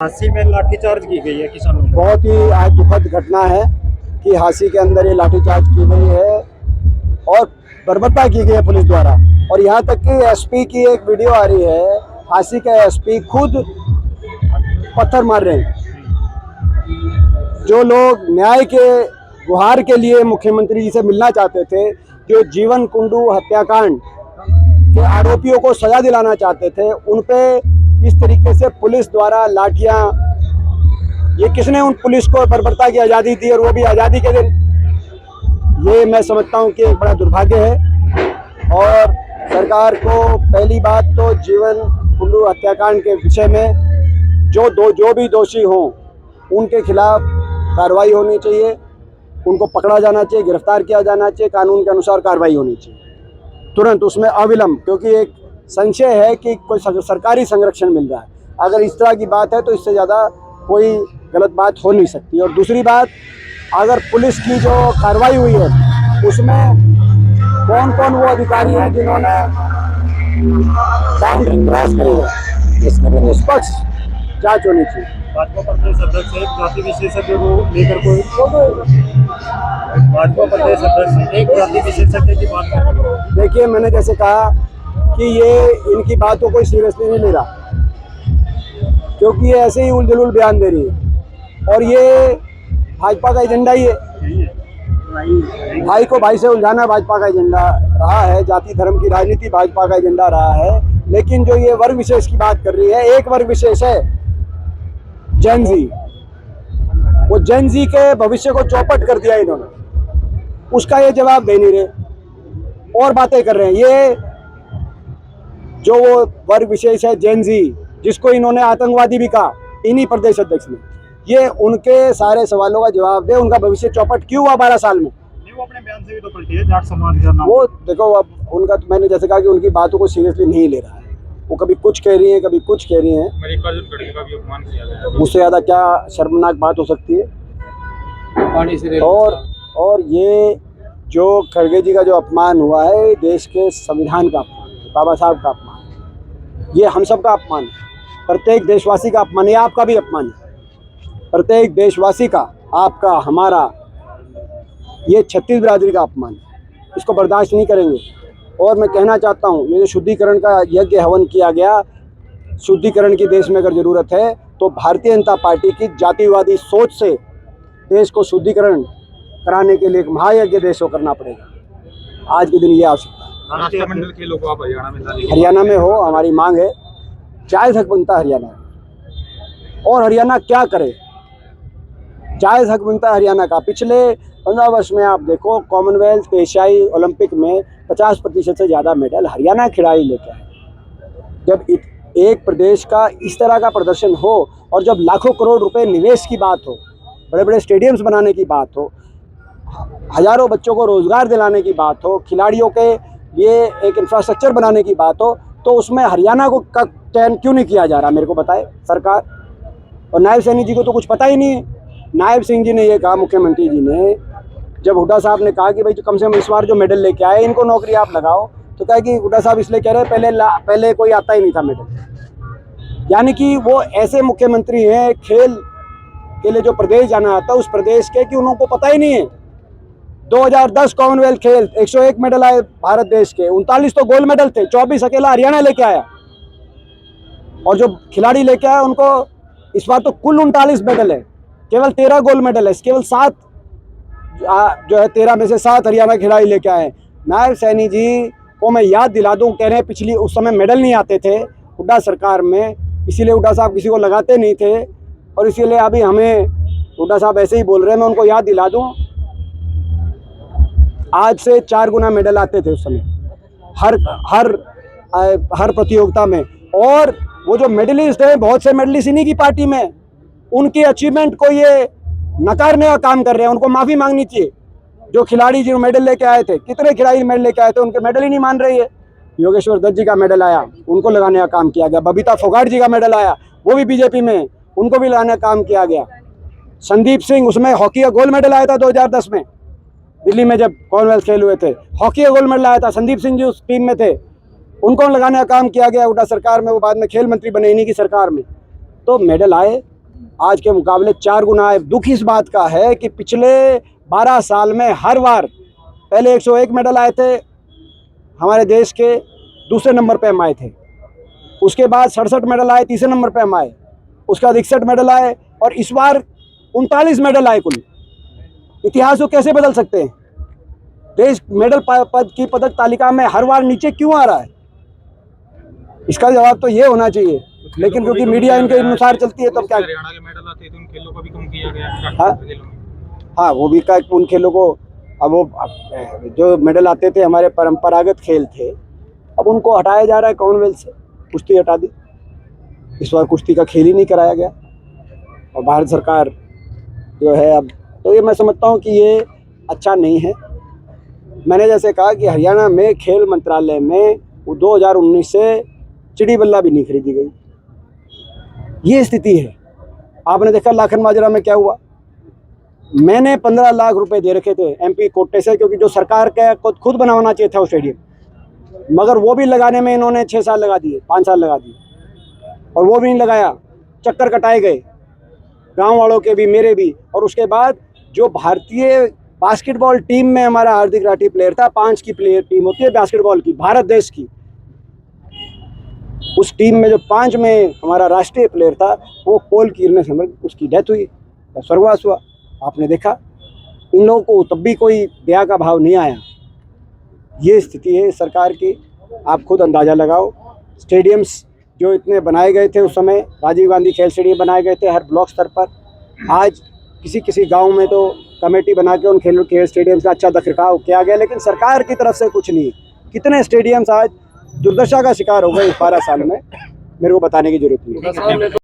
झांसी में लाठीचार्ज की गई है किसानों पर। बहुत ही आज दुखद घटना है कि झांसी के अंदर ये लाठीचार्ज की गई है और बर्बरता की गई है पुलिस द्वारा। और यहाँ तक कि एसपी की एक वीडियो आ रही है, झांसी के एसपी खुद पत्थर मार रहे हैं। जो लोग न्याय के गुहार के लिए मुख्यमंत्री जी से मिलना चाहते थे, जो जीवन कुंडू हत्याकांड के आरोपियों को सजा दिलाना चाहते थे, उन पे इस तरीके से पुलिस द्वारा लाठियां, ये किसने उन पुलिस को बर्बरता की आज़ादी दी और वो भी आज़ादी के दिन, ये मैं समझता हूँ कि एक बड़ा दुर्भाग्य है। और सरकार को पहली बात तो जीवन कुंडू हत्याकांड के विषय में जो भी दोषी हों उनके खिलाफ कार्रवाई होनी चाहिए, उनको पकड़ा जाना चाहिए, गिरफ्तार किया जाना चाहिए, कानून के अनुसार कार्रवाई होनी चाहिए तुरंत, उसमें अविलंब। क्योंकि एक संशय है कि कोई सरकारी संरक्षण मिल रहा है। अगर इस तरह की बात है तो इससे ज़्यादा कोई गलत बात हो नहीं सकती। और दूसरी बात, अगर पुलिस की जो कार्रवाई हुई है उसमें कौन कौन वो अधिकारी हैं जिन्होंने क्रॉस करी है, इसमें भी निष्पक्ष जांच होनी चाहिए। भाजपा प्रदेश अध्यक्ष एक जाति विशेषज्ञ को लेकर कोई भाजपा प्रदेश अध्यक्ष एक जाति विशेषज्ञ की बात कर रहे हैं। देखिए, मैंने जैसे कहा कि ये इनकी बातों को सीरियसली नहीं ले रहा, क्योंकि ये ऐसे ही उलझुल बयान दे रही है और ये भाजपा का एजेंडा ही है। भाई को भाई से उलझाना भाजपा का एजेंडा रहा है, जाति धर्म की राजनीति भाजपा का एजेंडा रहा है। लेकिन जो ये वर्ग विशेष की बात कर रही है, एक वर्ग विशेष है जेन जी, वो जेन जी के भविष्य को चौपट कर दिया इन्होंने, उसका ये जवाब दे नहीं रहे और बातें कर रहे हैं। ये जो वो वर्ग विशेष है जेन जी, जिसको इन्होंने आतंकवादी भी कहा इन्हीं प्रदेश अध्यक्ष ने, ये उनके सारे सवालों का जवाब दे। उनका भविष्य चौपट क्यों हुआ 12 साल में? वो अपने बयान से भी तो पलटी है, जाट समाज का नाम। वो देखो, अब उनका तो मैंने जैसे कहा कि उनकी बातों को सीरियसली नहीं ले रहा है। वो कभी कुछ कह रही हैं, कभी कुछ कह रही हैं। मल्लिकार्जुन खड़गे का भी अपमान किया गया, उससे ज़्यादा क्या शर्मनाक बात हो सकती है? और ये जो खड़गे जी का जो अपमान हुआ है, देश के संविधान का अपमान, बाबा साहब का अपमान, ये हम सब का अपमान है, प्रत्येक देशवासी का अपमान है, आपका भी अपमान है, प्रत्येक देशवासी का, आपका, हमारा, ये छत्तीस बिरादरी का अपमान है। इसको बर्दाश्त नहीं करेंगे। और मैं कहना चाहता हूँ, ये जो शुद्धिकरण का यज्ञ हवन किया गया, शुद्धिकरण की देश में अगर ज़रूरत है तो भारतीय जनता पार्टी की जातिवादी सोच से देश को शुद्धिकरण कराने के लिए एक महायज्ञ देश को करना पड़ेगा। आज के दिन ये आवश्यकता है। राष्ट्रमंडल खेलों को आप हरियाणा में हो, हमारी मांग है, जायज़ हक बनता है हरियाणा। और हरियाणा क्या करे? जायज़ हक बनता है हरियाणा का। पिछले 15 वर्ष में आप देखो, कॉमनवेल्थ, एशियाई ओलंपिक में 50% से ज़्यादा मेडल हरियाणा खिलाड़ी लेके आए। जब एक प्रदेश का इस तरह का प्रदर्शन हो और जब लाखों करोड़ रुपए निवेश की बात हो, बड़े बड़े स्टेडियम्स बनाने की बात हो, हज़ारों बच्चों को रोज़गार दिलाने की बात हो, खिलाड़ियों के लिए एक इंफ्रास्ट्रक्चर बनाने की बात हो, तो उसमें हरियाणा को का चयन क्यों नहीं किया जा रहा? मेरे को बताए सरकार। और नायब सैनी जी को तो कुछ पता ही नहीं है। नायब सिंह जी ने ये कहा, मुख्यमंत्री जी ने, जब हुड्डा साहब ने कहा कि भाई कम से कम इस बार जो मेडल लेके आए इनको नौकरी आप लगाओ, तो कहा कि हुड्डा साहब इसलिए कह रहे हैं पहले कोई आता ही नहीं था मेडल। यानी कि वो ऐसे मुख्यमंत्री हैं, खेल के लिए जो प्रदेश जाना आता है उस प्रदेश के, कि उनको पता ही नहीं है। 2010 कॉमनवेल्थ खेल 101 मेडल आए भारत देश के, 39 तो गोल्ड मेडल थे, 24 अकेला हरियाणा लेके आया। और जो खिलाड़ी लेके आया उनको इस बार तो कुल 39 मेडल है, केवल 13 गोल्ड मेडल है, केवल 7 जो है 13 में से 7 हरियाणा खिलाड़ी लेके आए। नायब सैनी जी को मैं याद दिला दूं, कह रहे हैं पिछली उस समय मेडल नहीं आते थे हुड्डा सरकार में, इसीलिए हुड्डा साहब किसी को लगाते नहीं थे और इसीलिए अभी हमें हुड्डा साहब ऐसे ही बोल रहे हैं। मैं उनको याद दिला दूं, आज से 4 गुना मेडल आते थे उस समय हर प्रतियोगिता में। और वो जो मेडलिस्ट हैं, बहुत से मेडलिस्ट इन्हीं की पार्टी में, उनकी अचीवमेंट को ये नकारने का काम कर रहे हैं। उनको माफ़ी मांगनी चाहिए। जो खिलाड़ी जो मेडल लेके आए थे, कितने खिलाड़ी मेडल लेके आए थे, उनके मेडल ही नहीं मान रही है। योगेश्वर दत्त जी का मेडल आया, उनको लगाने का काम किया गया। बबीता फोगाट जी का मेडल आया, वो भी बीजेपी में, उनको भी लगाने का काम किया गया। संदीप सिंह, उसमें हॉकी का गोल्ड मेडल आया था 2010 में दिल्ली में, जब कॉमनवेल्थ खेल हुए थे, हॉकी का गोल्ड मेडल आया था। संदीप सिंह जी उस टीम में थे, उनको लगाने का काम किया गया हुड्डा सरकार में। वो बाद में खेल मंत्री बने इन्हीं की सरकार में। तो मेडल आए, आज के मुकाबले 4 गुना है। दुख इस बात का है कि पिछले 12 साल में हर बार पहले 101 मेडल आए थे हमारे देश के, दूसरे नंबर पे हम आए थे। उसके बाद 67 मेडल आए, तीसरे नंबर पे हम आए। उसके बाद 61 मेडल आए और इस बार 39 मेडल आए कुल। इतिहास को कैसे बदल सकते हैं? देश मेडल पद की पदक तालिका में हर बार नीचे क्यों आ रहा है? इसका जवाब तो ये होना चाहिए, लेकिन क्योंकि मीडिया इनके अनुसार चलती है तो क्या। हरियाणा के मेडल आते हैं तो उन खेलों को भी कम किया गया। हाँ, वो भी का उन खेलों को, अब वो जो मेडल आते थे हमारे परंपरागत खेल थे, अब उनको हटाया जा रहा है कॉमनवेल्थ से। कुश्ती हटा दी, इस बार कुश्ती का खेल ही नहीं कराया गया। और भारत सरकार जो है अब, तो ये मैं समझता हूँ कि ये अच्छा नहीं है। मैंने जैसे कहा कि हरियाणा में खेल मंत्रालय में वो 2019 से चिड़ी बल्ला भी नहीं खरीदी गई। ये स्थिति है। आपने देखा लाखन माजरा में क्या हुआ। मैंने 15 लाख रुपए दे रखे थे एमपी कोटे से, क्योंकि जो सरकार का खुद बनवाना चाहिए था वो स्टेडियम, मगर वो भी लगाने में इन्होंने 6 साल लगा दिए, 5 साल लगा दिए, और वो भी नहीं लगाया। चक्कर कटाए गए गांव वालों के भी, मेरे भी। और उसके बाद जो भारतीय बास्केटबॉल टीम में हमारा हार्दिक राठी प्लेयर था, 5 की प्लेयर टीम होती है बास्केटबॉल की, भारत देश की, उस टीम में जो 5 में हमारा राष्ट्रीय प्लेयर था, वो पोल गिरने से उसकी डेथ हुई, स्वर्गवास हुआ। आपने देखा इन लोगों को तब भी कोई दया का भाव नहीं आया। ये स्थिति है सरकार की। आप खुद अंदाज़ा लगाओ। स्टेडियम्स जो इतने बनाए गए थे उस समय, राजीव गांधी खेल स्टेडियम बनाए गए थे हर ब्लॉक स्तर पर, आज किसी किसी गांव में तो कमेटी बना के उन खेल स्टेडियम्स का अच्छा रखरखाव किया गया, लेकिन सरकार की तरफ से कुछ नहीं। कितने स्टेडियम्स आज दुर्दशा का शिकार हो गए इस 12 साल में, मेरे को बताने की जरूरत नहीं है।